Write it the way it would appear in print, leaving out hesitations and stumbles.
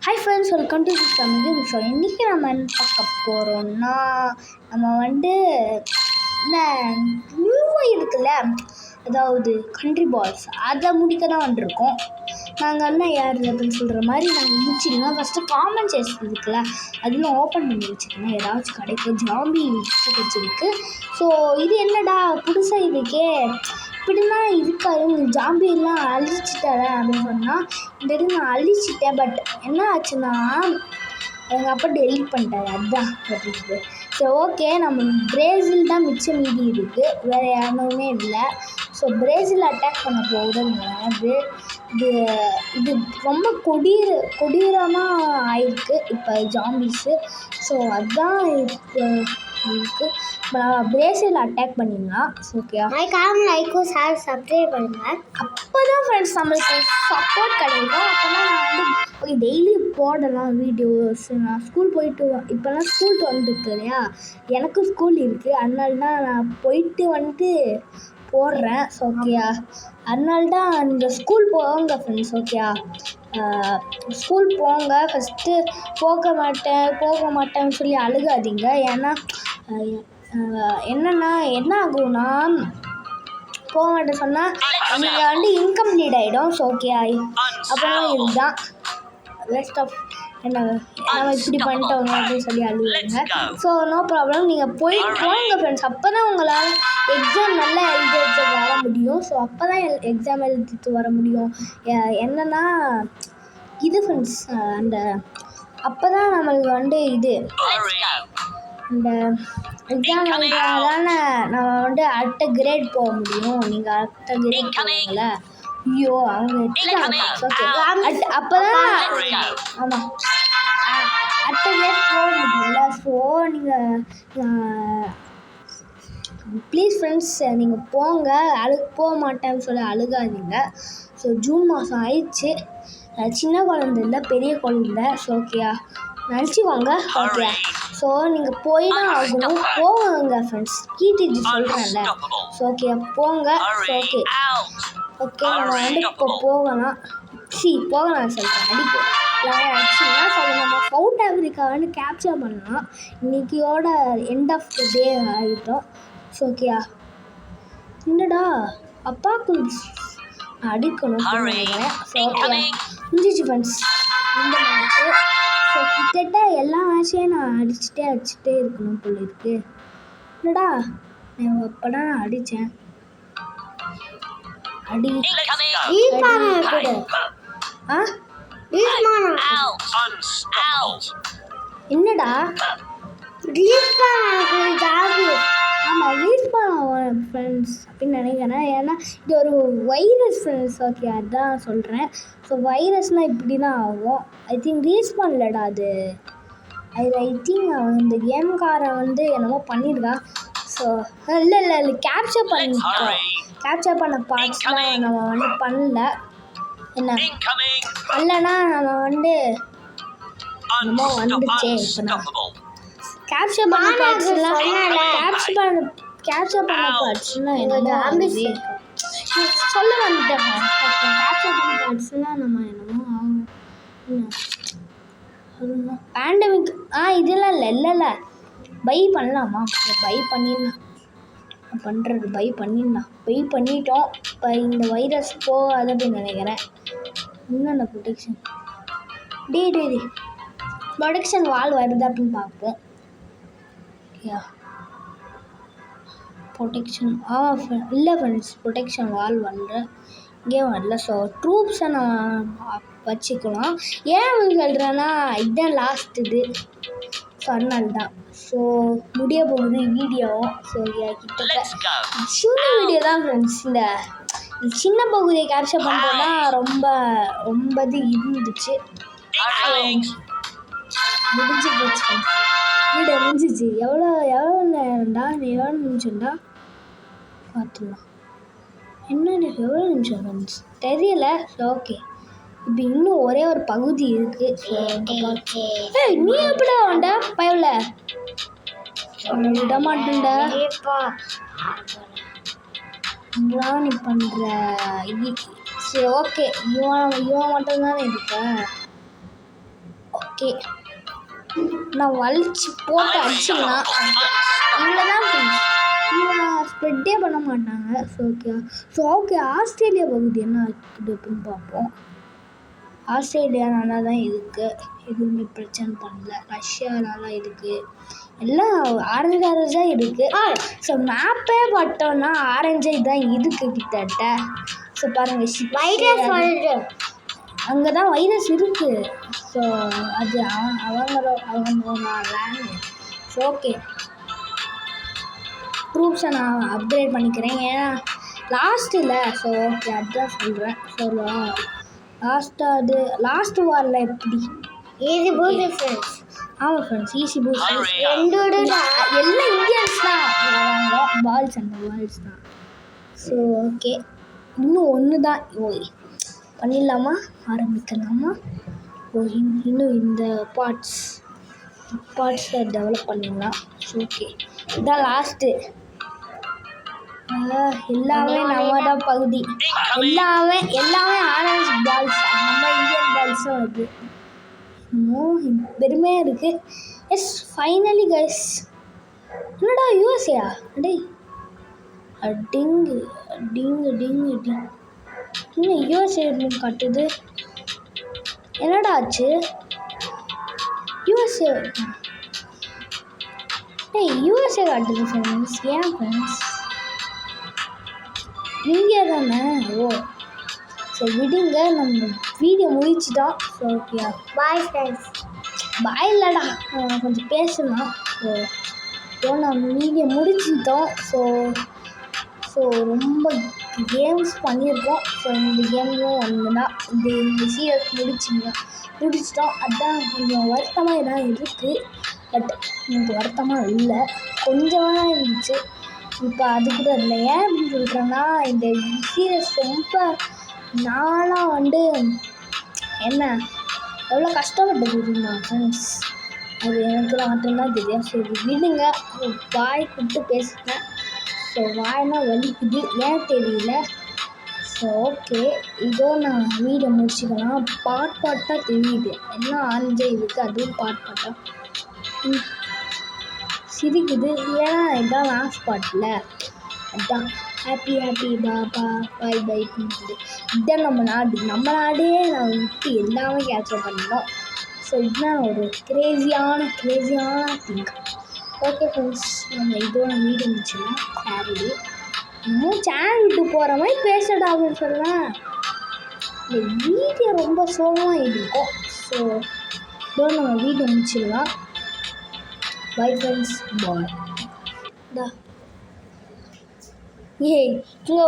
Hi friends, welcome to this Tamil show. இன்றைக்கி நம்ம என்ன பார்க்க போகிறோம்னா, நம்ம இந்த நியூவாக இருக்குல்ல, அதாவது கண்ட்ரி பால்ஸ், அதை முடிக்க தான் வந்திருக்கோம். நாங்கள் யார் அப்படின்னு சொல்கிற மாதிரி நாங்கள் முடிச்சிங்கன்னா ஃபஸ்ட்டு காமன் சேர்ஸ் இருக்குல்ல, அதில் ஓப்பன் பண்ணி வச்சுக்கணும். ஏதாச்சும் கிடைக்கும். ஜாம்பி வச்சுருக்கு. ஸோ இது என்னடா புதுசாக இருக்கே, இப்படின்னா இருக்காது, ஜாம்பியெல்லாம் அழிச்சிட்டேன் அப்படின்னு சொன்னால், இந்த இது நான் அழிச்சிட்டேன். பட் என்ன ஆச்சுன்னா, எங்கள் அப்பா டெலிட் பண்ணிட்டாரு. அதுதான் இருக்குது. ஸோ ஓகே, நம்ம பிரேசில் தான் மிச்சம் மீதி இருக்குது, வேறு யாருமே இல்லை. ஸோ பிரேசில் அட்டாக் பண்ண போகுதுங்க. இது ரொம்ப கொடீரமாக ஆயிருக்கு இப்போ ஜாம்பிஸு. ஸோ அதுதான் இப்போ இருக்குது. பிரேசில் அட்டாக் பண்ணிடலாம். ஓகேயா, லைக்கும் ஷேர் சப்ஸ்கிரைப் பண்ணுங்கள். அப்போ தான் ஃப்ரெண்ட்ஸ் நம்மளுக்கு சப்போர்ட் கிடைக்கும். அப்போ தான் நான் ஓகே டெய்லி போடலாம் வீடியோஸ். நான் ஸ்கூல் போயிட்டு இப்போலாம் ஸ்கூல் வந்துருக்கு இல்லையா, எனக்கும் ஸ்கூல் இருக்குது. அதனால தான் நான் போயிட்டு போடுறேன். ஓகேயா, அதனால தான் நீங்கள் ஸ்கூல் போங்க ஃப்ரெண்ட்ஸ். ஓகேயா, ஸ்கூல் போங்க. ஃபஸ்ட்டு போக மாட்டேன்னு சொல்லி அழுகாதீங்க. ஏன்னா என்னென்னா என்ன ஆகும்னா, போக மாட்டேன் சொன்னால் நீங்கள் இன்கம்ப்ளீட் ஆகிடும். ஸோ ஓகே, அப்புறம் இதுதான் வேஸ்ட் ஆஃப் நம்ம இப்படி பண்ணிட்டோங்க அப்படின்னு சொல்லி அழுவாங்க. ஸோ நோ ப்ராப்ளம், நீங்கள் போங்க ஃப்ரெண்ட்ஸ். அப்போ தான் உங்களால் எக்ஸாம் நல்லா எழுதிட்டு வர முடியும். ஸோ அப்போ தான் எக்ஸாம் எழுதிட்டு வர முடியும். என்னென்னா இது ஃப்ரெண்ட்ஸ், அப்போ தான் நம்மளுக்கு இது இந்த எக்ஸாம் எழுதாதானே நம்ம அடுத்த கிரேட் போக முடியும். நீங்கள் அடுத்த கிரேட் போவீங்கள, ஐயோ அவங்க எடுத்துட்டாங்க. அப்போ தான் ஆமாம், அடுத்த கிரேட் போக முடியல. ஸோ நீங்கள் ப்ளீஸ் ஃப்ரெண்ட்ஸ், நீங்கள் போங்க. போக மாட்டேன்னு சொல்லி அழுகாதீங்க. ஸோ ஜூன் மாதம் ஆயிடுச்சு. சின்ன குழந்தை இல்லை, பெரிய குழந்தை. ஸோ ஓகேயா, நினச்சிக்கோங்க. ஓகே, ஸோ நீங்கள் போய் தான் ஆகணும். போங்க ஃப்ரெண்ட்ஸ், கீர்த்தி சொல்கிறேன்ல. ஸோ ஓகே போங்க. ஸோ ஓகே நம்ம இப்போ போகலாம். சொல்கிறேன். அடிச்சுன்னா சொல்ல நம்ம சவுத் ஆஃப்ரிக்கா கேப்சர் பண்ணலாம். இன்றைக்கியோட எண்ட் ஆஃப் த டே ஆகிட்டோம். ஸோ ஓகேயா, என்னடா அப்பாவுக்கு அடிக்கணும். ஸோ ஓகே முடிஞ்சிச்சு ஃப்ரெண்ட்ஸ் இந்த மேட்ச்சு. ஸோ கிட்டத்தட்ட எல்லா மேட்சையும் நான் அடிச்சுட்டே இருக்கணும் போல இருக்கு. என்னடா நான் எப்படா நான் அடித்தேன். என்னடா ஆமாம் ரீஸ்பான் ஃப்ரெண்ட்ஸ் அப்படின்னு நினைக்கிறேன். ஏன்னா இது ஒரு வைரஸ் ஃப்ரெண்ட்ஸ். ஓகே அதான் சொல்கிறேன். ஸோ வைரஸ்னால் இப்படி தான் ஆகும். ஐ திங்க் ரீஸ்பான் இல்லைடா அது. ஐ திங்க் அவன் இந்த கேம்காரன் என்னமோ பண்ணியிருக்கான். ஸோ இல்லை கேப்சர் பண்ண பார்ட்ஸ்லாம் நம்ம பண்ணல. என்ன இல்லைன்னா நம்ம என்னமோ வந்துச்சே. இப்போ நான் கேப்சர் பண்ண பார்ட்ஸ்லாம் என்னமோ சொல்ல வந்துட்டேன். கேப்சர் பண்ண பார்ட்ஸ்லாம் நம்ம என்னமோ ஆகும். பேண்டமிக் இதெல்லாம் இல்லை பை பண்ணலாமா? பை பண்ணிடலாம். பை பண்ணிட்டோம். இப்போ இந்த வைரஸ் போகாது அப்படின்னு நினைக்கிறேன். இன்னும் ப்ரொடெக்ஷன் வால் வருது அப்படின்னு பார்ப்போம். ப்ரொடெக்ஷன் இல்லை ஃப்ரெண்ட்ஸ், ப்ரொடெக்ஷன் வால் பண்ணுறேன் இங்கே வரல. ஸோ ட்ரூப்ஸை நான் வச்சுக்கலாம். ஏன் சொல்கிறேன்னா இதுதான் லாஸ்ட் இது. ஸோ அதனால தான். ஸோ முடிய போகுது வீடியோவும். ஸோ கிட்டத்தட்ட சின்ன வீடியோ தான் ஃப்ரெண்ட்ஸ். இந்த சின்ன பகுதியை கேப்சர் பண்ணுறது தான் ரொம்ப இது இருந்துச்சு. முடிஞ்சு போச்சு வீடியோ முடிஞ்சிச்சு. எவ்வளோ நிமிஷம்டா பார்த்துக்கலாம். என்ன எவ்வளோ நிமிஷம் ஃப்ரெண்ட்ஸ் தெரியல. ஓகே, இப்போ இன்னும் ஒரே ஒரு பகுதி இருக்குது. ஸோ நீ எப்படா வேண்டா பயவில் விட மாட்டேன்டா. நீ பண்ணுற சரி ஓகே, இவன் மட்டும்தானே இருக்கேன். ஓகே, நான் வலிச்சு போட்டு அடிச்சிடலாம். இவ்வளோதான் ஃப்ரெண்ட்ஸ். இவன் ஸ்ப்ரெட்டே பண்ண மாட்டாங்க. ஸோ ஓகே, ஆஸ்திரேலியா பகுதி என்ன இருக்குன்னு பார்ப்போம். ஆஸ்திரேலியா நல்லா தான் இருக்குது, எதுவுமே பிரச்சனை பண்ணல. ரஷ்யா நல்லா இருக்குது, எல்லாம் ஆரஞ்சாக இருக்குது. ஸோ மேப்பே பார்த்தோன்னா ஆரஞ்சாக தான் இருக்குது கிட்டத்தட்ட. ஸோ பாருங்கள், வைரஸ் அங்கே தான் வைரஸ் இருக்குது. ஸோ அது அவங்க லேண்டு. ஸோ ஓகே, ப்ரூஃப்ஸை நான் அப்கிரேட் பண்ணிக்கிறேன், ஏன்னா லாஸ்ட்டில். ஸோ ஓகே, அதுதான் சொல்கிறேன். ஸோ லாஸ்ட் வாரில் எப்படி ஈஸி பூஸ்ட் ஃப்ரெண்ட்ஸ். ஆமாம் ஃப்ரெண்ட்ஸ், ஈஸி பூஸ்ட் ரெண்டோட எல்லாம் இந்தியன்ஸ் தான் வராங்க. பால்ஸ் தான். ஸோ ஓகே, இன்னும் ஒன்று தான். பண்ணிடலாமா, ஆரம்பிக்கலாமா? இன்னும் இந்த பார்ட்ஸை டெவலப் பண்ணிடலாம். ஓகே, இதான் லாஸ்ட்டு. எல்லாமே நம்ம தான் பகுதி. எல்லாமே ஆரஞ்ச் பால்ஸ், நம்ம இந்தியன் பால்ஸும் வருது. இன்னும் பெருமையாக இருக்குது. Yes, finally guys. என்னடா யூஎஸ்ஏயா? அடே டிங்கு டிங்கு டிங்கு டிங். இன்னும் யூஎஸ்ஏ காட்டுது. என்னடா ஆச்சு? யூஎஸ்ஏ காட்டுது ஃப்ரெண்ட்ஸ். ஏன் ஃப்ரெண்ட்ஸ்? இந்தியா தானே? ஓ சரி விடுங்க, நம்ம வீடியோ முடிச்சுட்டோம். So okay, bye friends. Bye இல்லைடா, கொஞ்சம் பேசலாம். ஸோ நம்ம வீடியோ முடிச்சுட்டோம். ஸோ ரொம்ப கேம்ஸ் பண்ணியிருக்கோம். ஸோ இந்த கேம்லையும் ஒன்றுனா இந்த சீரியஸ் முடிச்சிட்டோம். அதுதான் கொஞ்சம் வருத்தமாக தான் இருக்குது. பட் எனக்கு வருத்தமாக இல்லை, கொஞ்சமாக தான் இருந்துச்சு. இப்போ அது கூட இல்லை. ஏன் அப்படின்னு சொல்கிறேன்னா, இந்த சீரியஸ் ரொம்ப நாளாக என்ன எவ்வளோ கஷ்டப்பட்டு தெரியுமா ஃப்ரெண்ட்ஸ்? அது எனக்கு மட்டும்தான் தெரியும். சரி விடுங்க, வாய் கூப்பிட்டு பேசுகிறேன். ஸோ வாய்னா வலிக்குது, ஏன் தெரியல. ஸோ ஓகே, இதோ நான் வீடியோ முடிச்சுக்கலாம். பாட்டாக தெரியுது, எல்லாம் ஆரஞ்சே இருக்குது, அதுவும் பாட்டாக சிரிக்குது. ஏன்னா இதுதான் லாஸ்ட் பாட்டில். அதுதான் ஹாப்பி பாபா பை பை பண்ணுறது. இதுதான் நம்ம நாடே நான் விட்டு எல்லாமே கேப்சர் பண்ணிட்டோம். ஸோ இதுதான் ஒரு கிரேசியான திங். ஓகே ஃப்ரெண்ட்ஸ், நம்ம இதோட வீடியோ முடிச்சுக்கலாம். சாரி, இன்னும் சேனல் விட்டு போகிற மாதிரி பேசடா அப்படின்னு சொல்லலாம். இந்த வீடியோ ரொம்ப சோகமாக இருக்கும். ஸோ இதோட நம்ம வீடியோ முடிச்சிடலாம். பை ஃப்ரெண்ட்ஸ், பாய். ஏய் இங்கே